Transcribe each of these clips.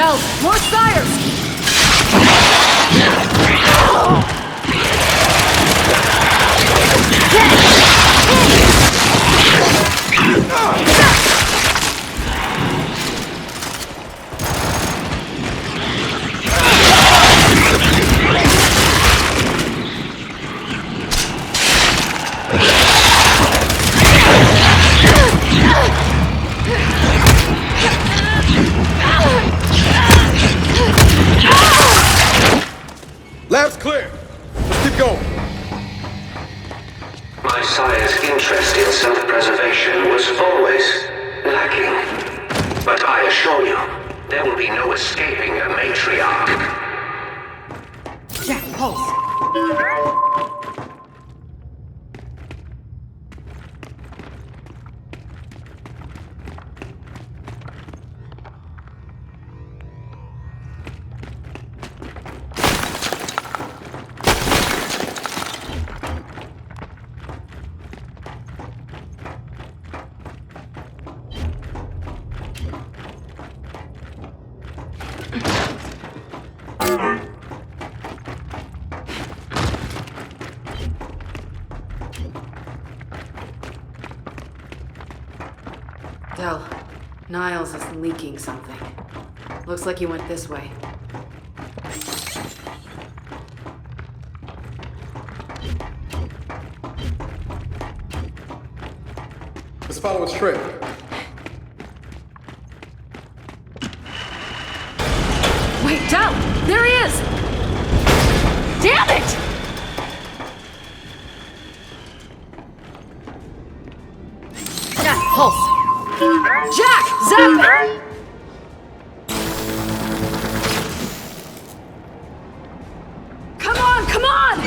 Del, more sires! Lab's clear. Let's keep going. My sire's interest in self-preservation was always lacking. But I assure you, there will be no escaping a matriarch. Jack, pulse! Del, Niles is leaking something. Looks like he went this way. Let's follow its trail. Wait, Del! There he is! Damn it! Jack, pulse! Jack! Zap! Come on, come on!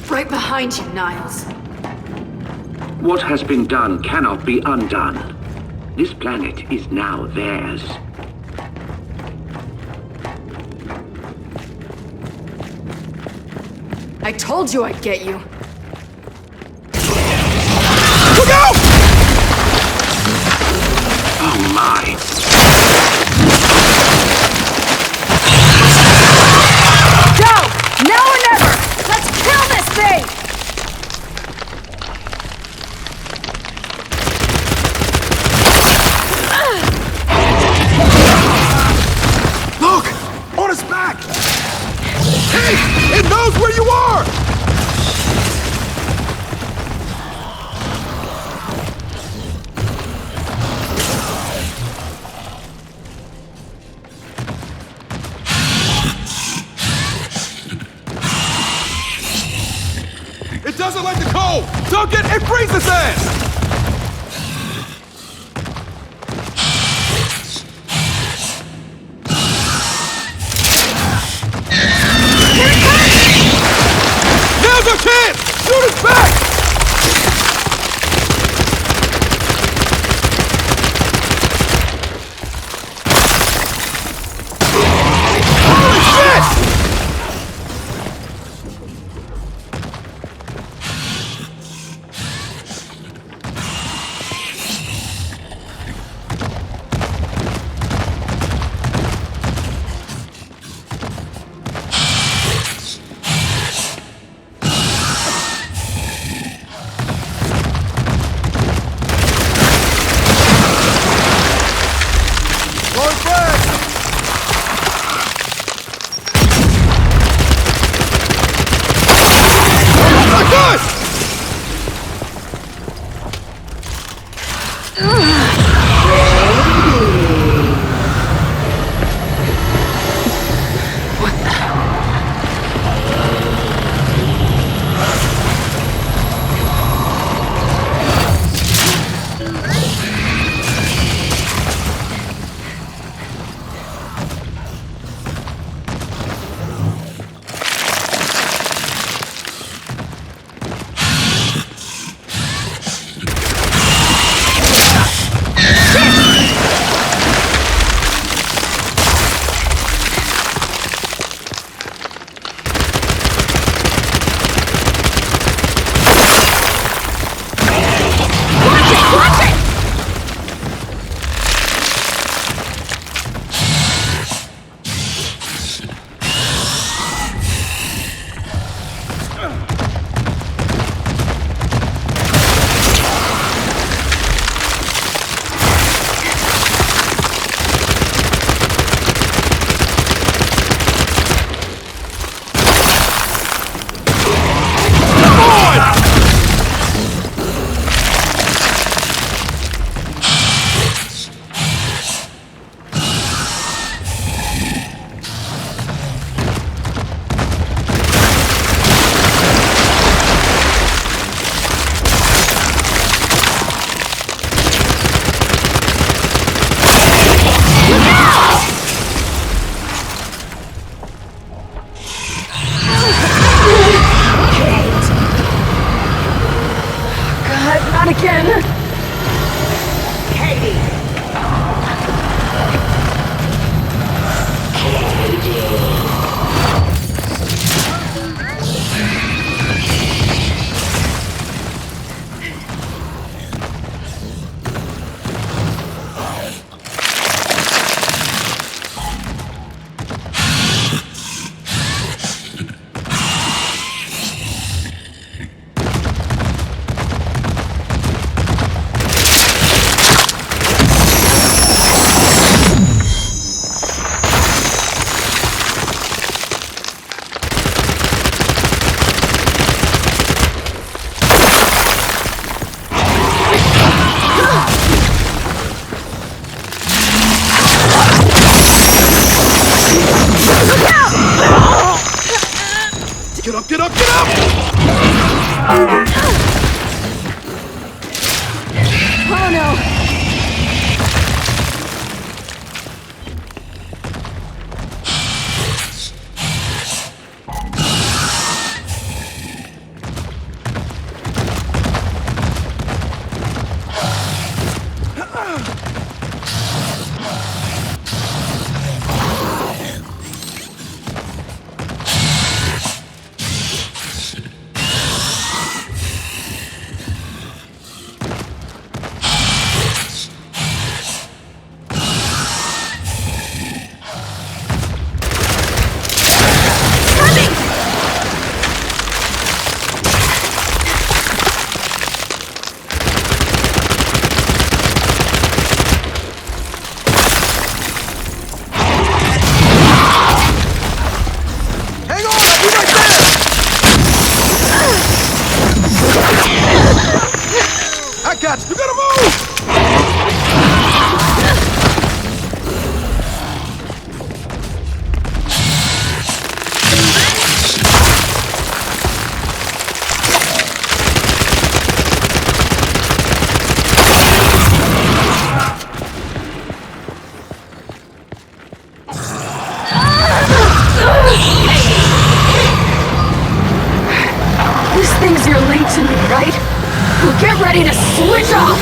Right behind you, Niles. What has been done cannot be undone. This planet is now theirs. I told you I'd get you. Look out! Oh my! Go! Now or never! Let's kill this thing! Look! On his back! Hey! It knows where you are! It doesn't like the cold! Duncan, it freezes his ass! Now's our chance! Shoot us back! Holy shit! Oh no! You gotta move! These things you're linked to me, right? Well, get ready to switch off!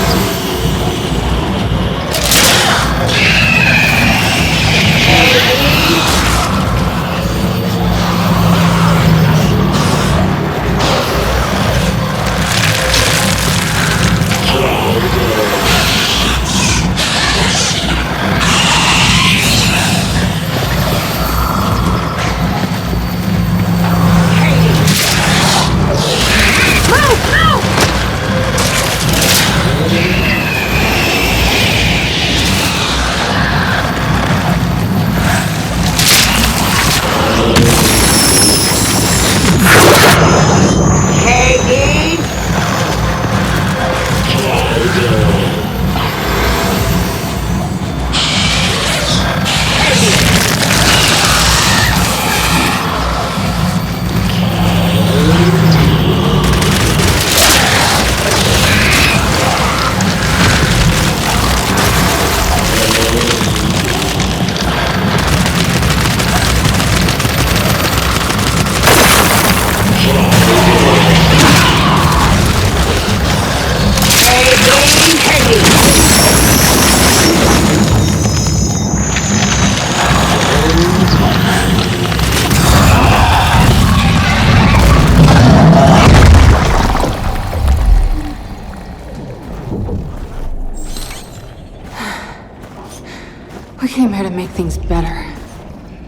We came here to make things better,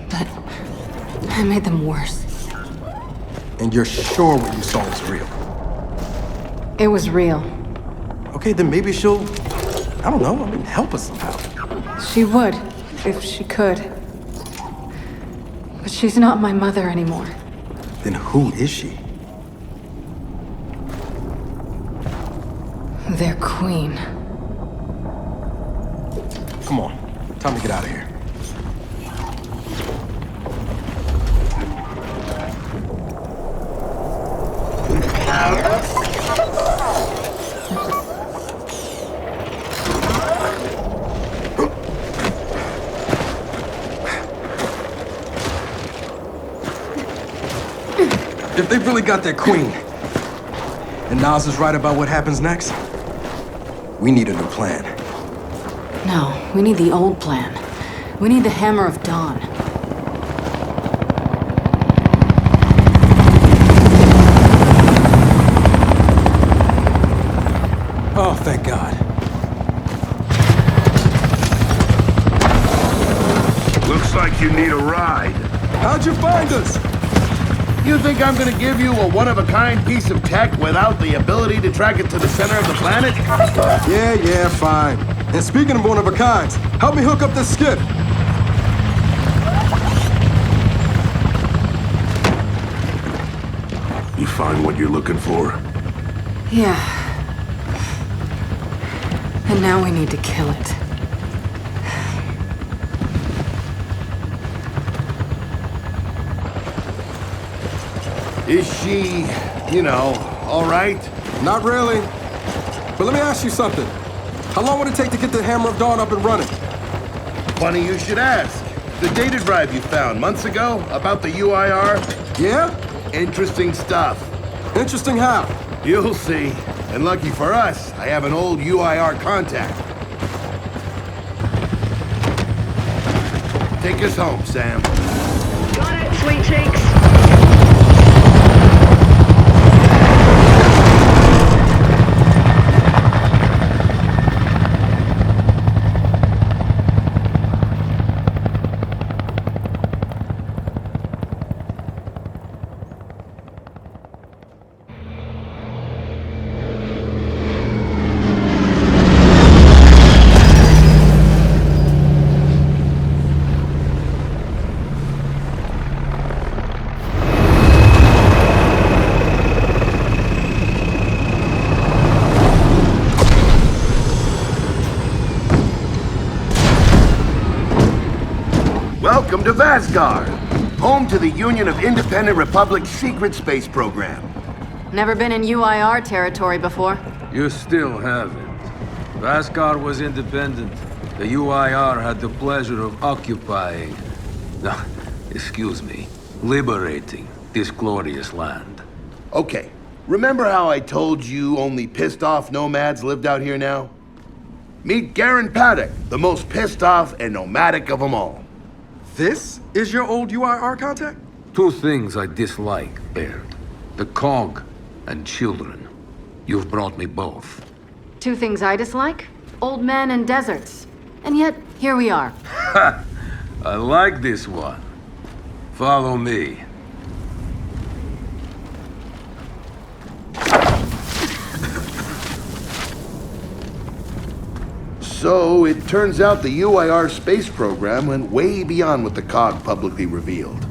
but I made them worse. And you're sure what you saw was real? It was real. Okay, then maybe she'll, I don't know, help us somehow. She would, if she could. But she's not my mother anymore. Then who is she? Their queen. Come on, time to get out of here. If they've really got their queen, and Nas is right about what happens next, we need a new plan. No, we need the old plan. We need the Hammer of Dawn. Oh, thank God. Looks like you need a ride. How'd you find us? You think I'm gonna give you a one-of-a-kind piece of tech without the ability to track it to the center of the planet? Yeah, fine. And speaking of one-of-a-kinds, help me hook up this skip. You find what you're looking for? Yeah. And now we need to kill it. Is she, you know, all right? Not really. But let me ask you something. How long would it take to get the Hammer of Dawn up and running? Funny you should ask. The data drive you found months ago about the UIR? Yeah? Interesting stuff. Interesting how? You'll see. And lucky for us, I have an old UIR contact. Take us home, Sam. Got it, sweet cheeks. Welcome to Vasgard, home to the Union of Independent Republic's secret space program. Never been in UIR territory before. You still haven't. Vasgard was independent. The UIR had the pleasure of occupying... No, excuse me. Liberating this glorious land. Okay, remember how I told you only pissed-off nomads lived out here now? Meet Garen Paddock, the most pissed-off and nomadic of them all. This is your old UIR contact? Two things I dislike, Baird. The cog and children. You've brought me both. Two things I dislike? Old men and deserts. And yet, here we are. I like this one. Follow me. So, it turns out the UIR space program went way beyond what the COG publicly revealed.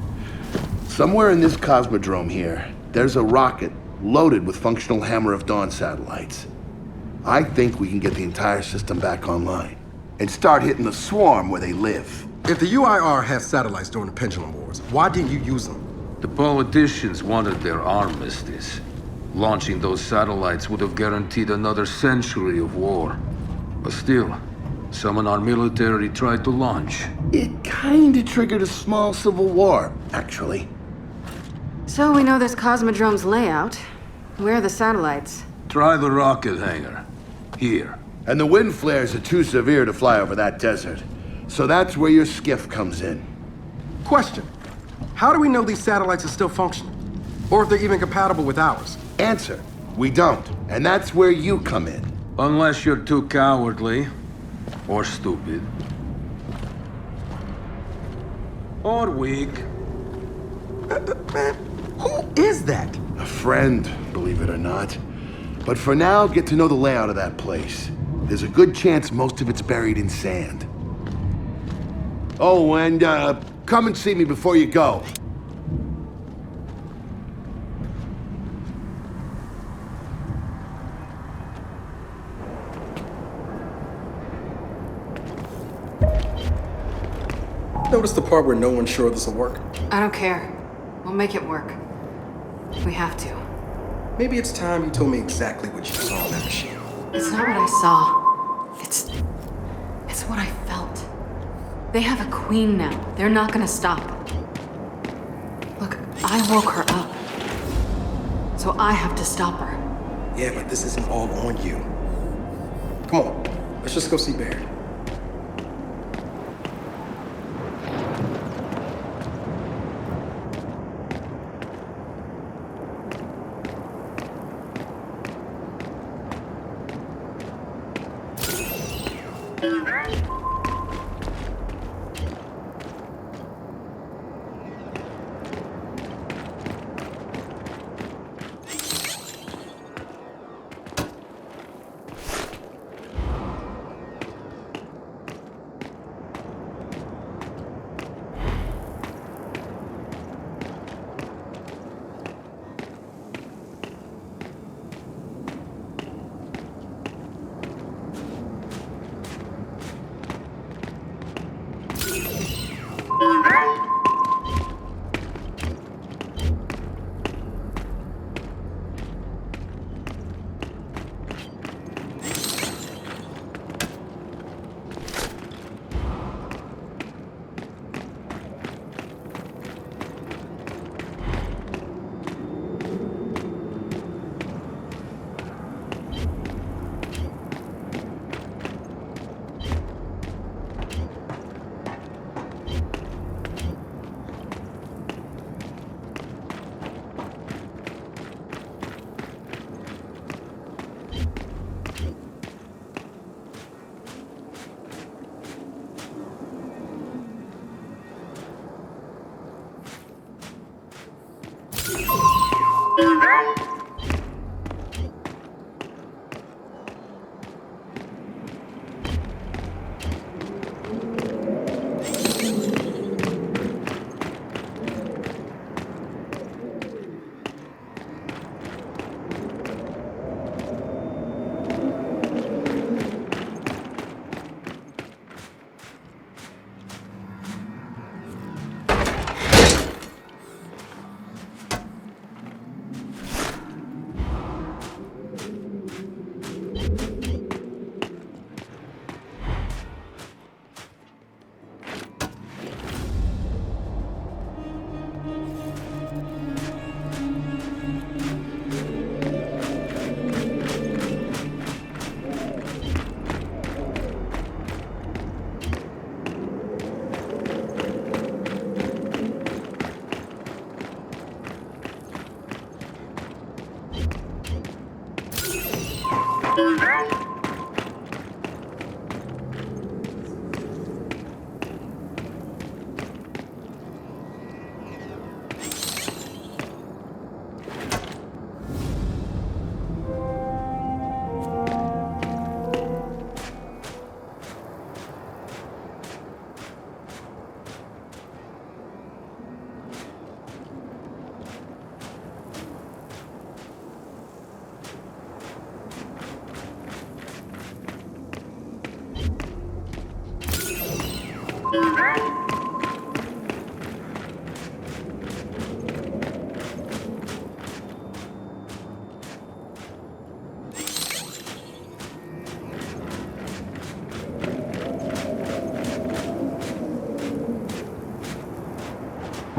Somewhere in this cosmodrome here, there's a rocket loaded with functional Hammer of Dawn satellites. I think we can get the entire system back online and start hitting the swarm where they live. If the UIR had satellites during the Pendulum Wars, why didn't you use them? The politicians wanted their armistice. Launching those satellites would have guaranteed another century of war. But still, some in our military tried to launch. It kinda triggered a small civil war, actually. So we know this Cosmodrome's layout. Where are the satellites? Try the rocket hangar. Here. And the wind flares are too severe to fly over that desert. So that's where your skiff comes in. Question. How do we know these satellites are still functional? Or if they're even compatible with ours? Answer, we don't. And that's where you come in. Unless you're too cowardly. Or stupid. Or weak. Man, who is that? A friend, believe it or not. But for now, get to know the layout of that place. There's a good chance most of it's buried in sand. Oh, and come and see me before you go. Notice the part where no one's sure this will work? I don't care. We'll make it work. We have to. Maybe it's time you told me exactly what you saw in that machine. It's not what I saw. It's what I felt. They have a queen now. They're not gonna stop. Look, I woke her up. So I have to stop her. Yeah, but this isn't all on you. Come on, let's just go see Baird.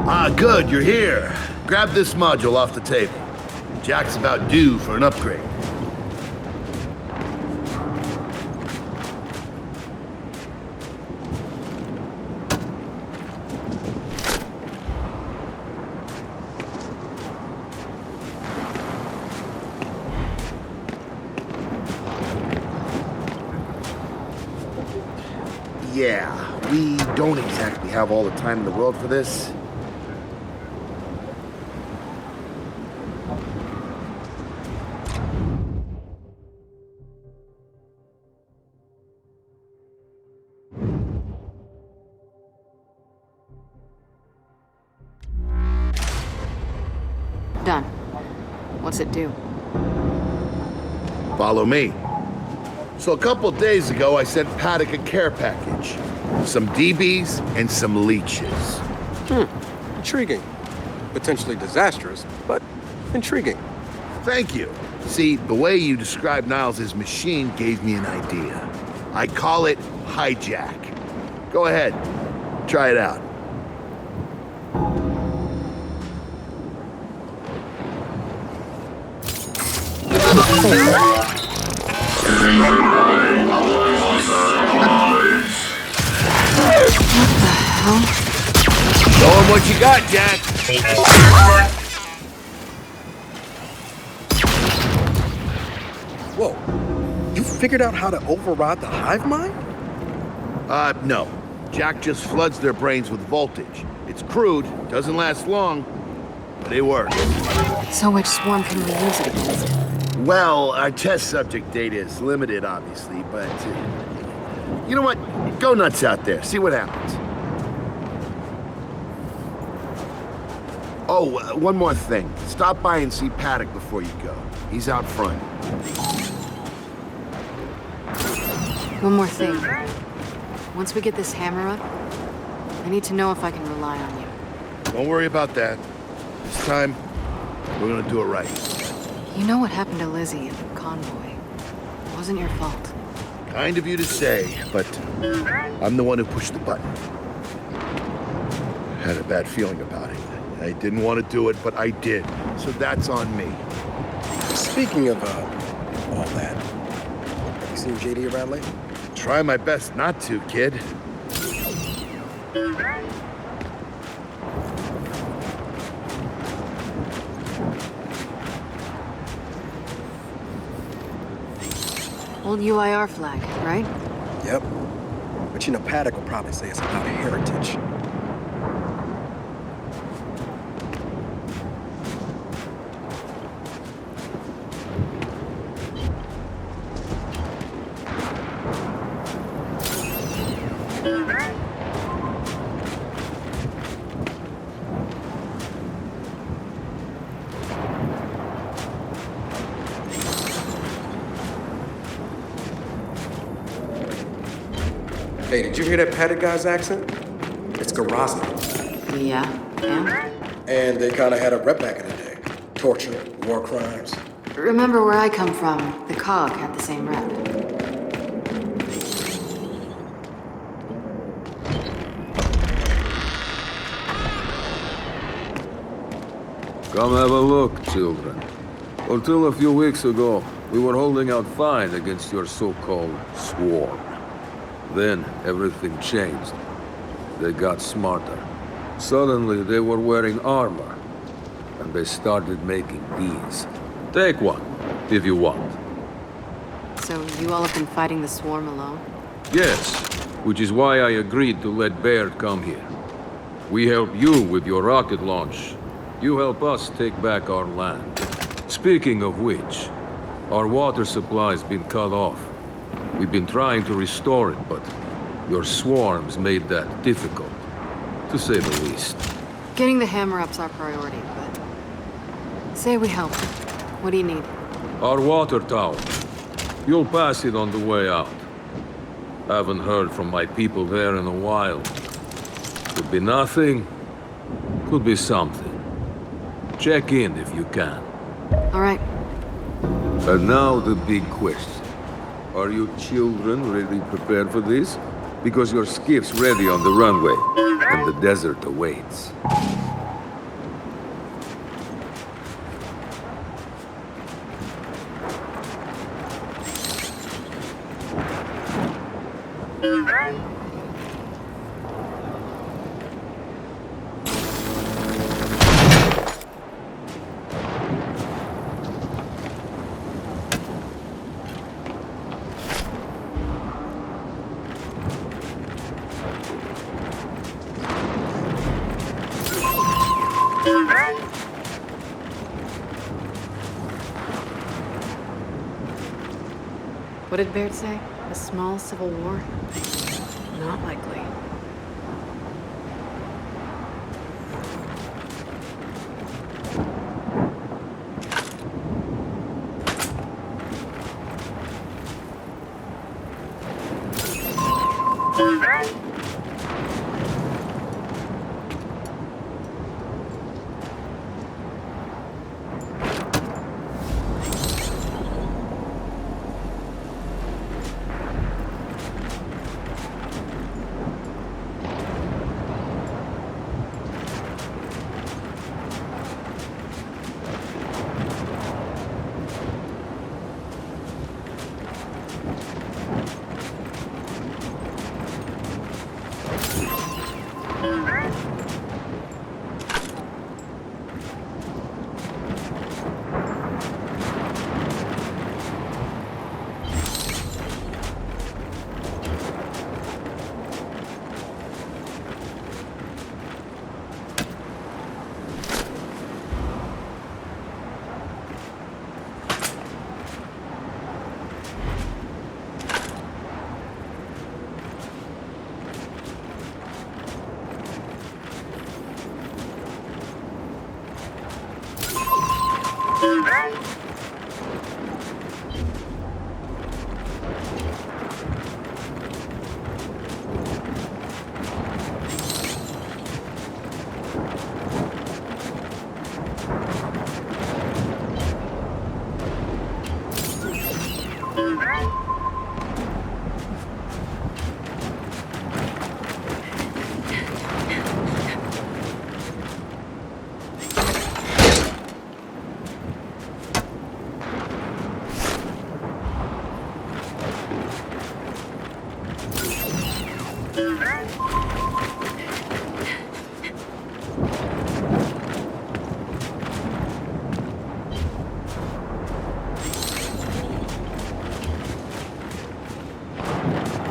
Ah, good, you're here. Grab this module off the table. Jack's about due for an upgrade. Yeah, we don't exactly have all the time in the world for this. Done. What's it do? Follow me. So a couple days ago, I sent Paddock a care package. Some DBs and some leeches. Intriguing. Potentially disastrous, but intriguing. Thank you. See, the way you described Niles' machine gave me an idea. I call it hijack. Go ahead. Try it out. Show him what you got, Jack. Whoa. You figured out how to override the hive mind? No. Jack just floods their brains with voltage. It's crude, doesn't last long, but it works. So which swarm can we use it against? Well, our test subject data is limited, obviously, but... you know what? Go nuts out there. See what happens. Oh, one more thing. Stop by and see Paddock before you go. He's out front. One more thing. Once we get this hammer up, I need to know if I can rely on you. Don't worry about that. This time, we're gonna do it right. You know what happened to Lizzie in the convoy. It wasn't your fault. Kind of you to say, but I'm the one who pushed the button. Had a bad feeling about it. I didn't want to do it, but I did. So that's on me. Speaking of, all that, have you seen JD around lately? Try my best not to, kid. Old UIR flag, right? Yep. But you know, Paddock will probably say it's about heritage. Hey, did you hear that Paddock guy's accent? It's Garazzi. Yeah, and? And they kind of had a rep back in the day. Torture, war crimes. Remember where I come from, the COG had the same rep. Come have a look, children. Until a few weeks ago, we were holding out fine against your so-called swarm. Then, everything changed. They got smarter. Suddenly, they were wearing armor. And they started making these. Take one, if you want. So you all have been fighting the swarm alone? Yes, which is why I agreed to let Baird come here. We help you with your rocket launch. You help us take back our land. Speaking of which, our water supply's been cut off. We've been trying to restore it, but your swarms made that difficult, to say the least. Getting the hammer up's our priority, but... Say we help. What do you need? Our water tower. You'll pass it on the way out. Haven't heard from my people there in a while. Could be nothing. Could be something. Check in if you can. All right. And now the big question. Are you children really prepared for this? Because your skiff's ready on the runway, and the desert awaits. What did Baird say? A small civil war? Not likely.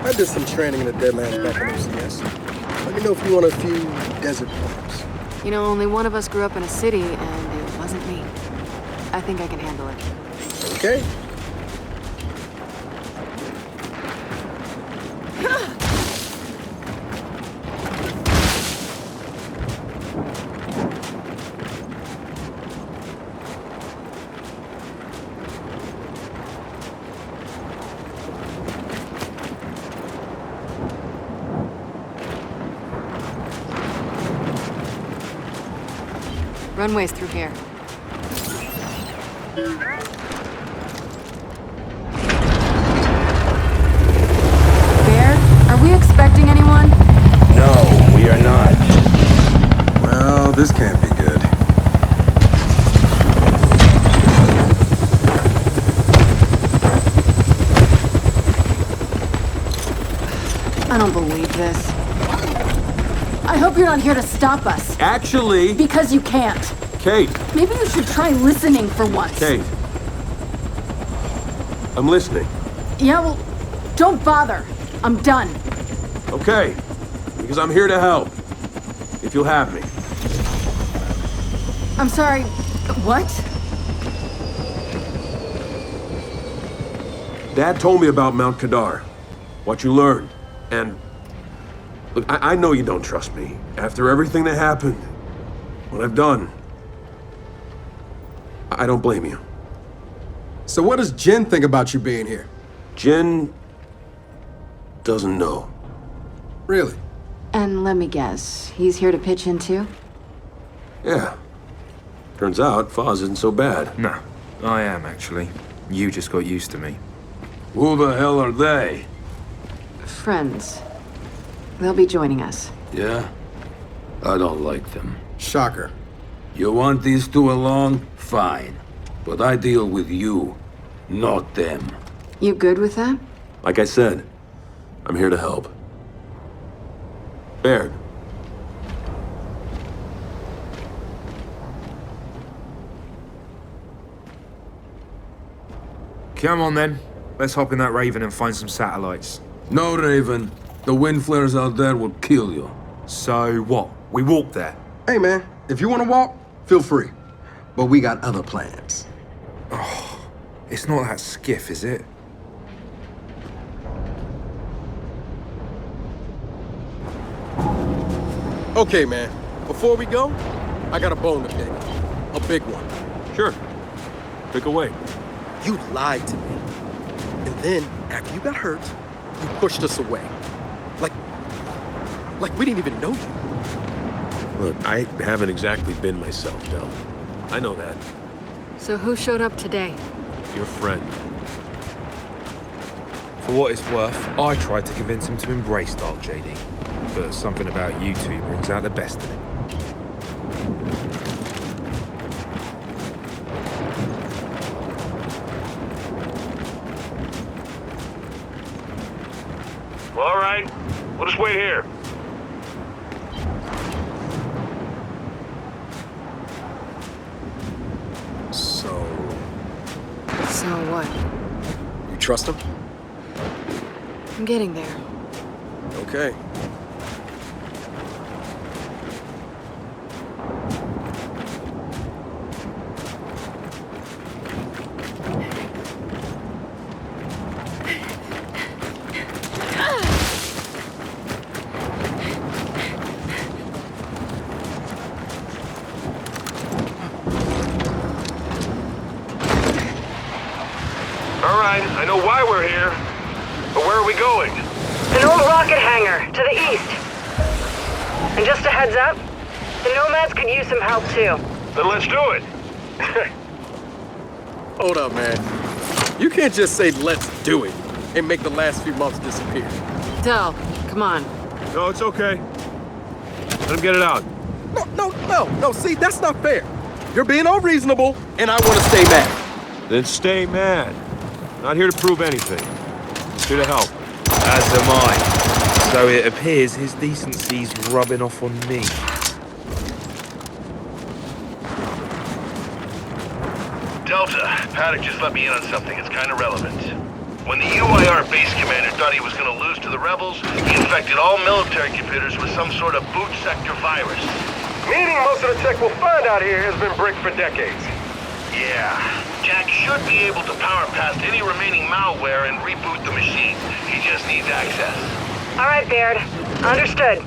I did some training in the Deadlands back in OCS. Let me know if you want a few desert poems. You know, only one of us grew up in a city, and it wasn't me. I think I can handle it. Okay? Runway's through here. Baird, are we expecting anyone? No, we are not. Well, this can't be good. I don't believe this. I hope you're not here to stop us. Actually... Because you can't. Kate! Maybe you should try listening for once. Kate. I'm listening. Yeah, well, don't bother. I'm done. Okay. Because I'm here to help. If you'll have me. I'm sorry. What? Dad told me about Mount Kadar. What you learned. And... Look, I know you don't trust me. After everything that happened, what I've done, I don't blame you. So what does Jin think about you being here? Jin doesn't know. Really? And let me guess, he's here to pitch in too? Yeah. Turns out Foz isn't so bad. No, I am actually. You just got used to me. Who the hell are they? Friends. They'll be joining us. Yeah? I don't like them. Shocker. You want these two along? Fine. But I deal with you, not them. You good with that? Like I said, I'm here to help. Baird. Come on then. Let's hop in that Raven and find some satellites. No, Raven. The wind flares out there will kill you. So what? We walk there. Hey, man, if you want to walk, feel free. But we got other plans. It's not that skiff, is it? Okay, man. Before we go, I got a bone to pick. A big one. Sure. Pick away. You lied to me. And then, after you got hurt, you pushed us away. Like we didn't even know you. Look, I haven't exactly been myself, Del. I know that. So who showed up today? Your friend. For what it's worth, I tried to convince him to embrace Dark JD. But something about you two brings out the best in him. Well, all right. We'll just wait here. So what? You trust him? I'm getting there. Okay. All right, I know why we're here. But where are we going? An old rocket hangar to the east. And just a heads up, the Nomads could use some help too. Then let's do it. Hold up, man. You can't just say, let's do it, and make the last few months disappear. Del, come on. No, it's okay. Let him get it out. No, see, that's not fair. You're being unreasonable, and I want to stay mad. Then stay mad. Not here to prove anything. Here to help. As am I. So it appears his decency's rubbing off on me. Delta, Paddock just let me in on something. It's kind of relevant. When the UIR base commander thought he was going to lose to the rebels, he infected all military computers with some sort of boot sector virus. Meaning most of the tech we'll find out here has been bricked for decades. Yeah. Jack should be able to power past any remaining malware and reboot the machine. He just needs access. All right, Baird. Understood.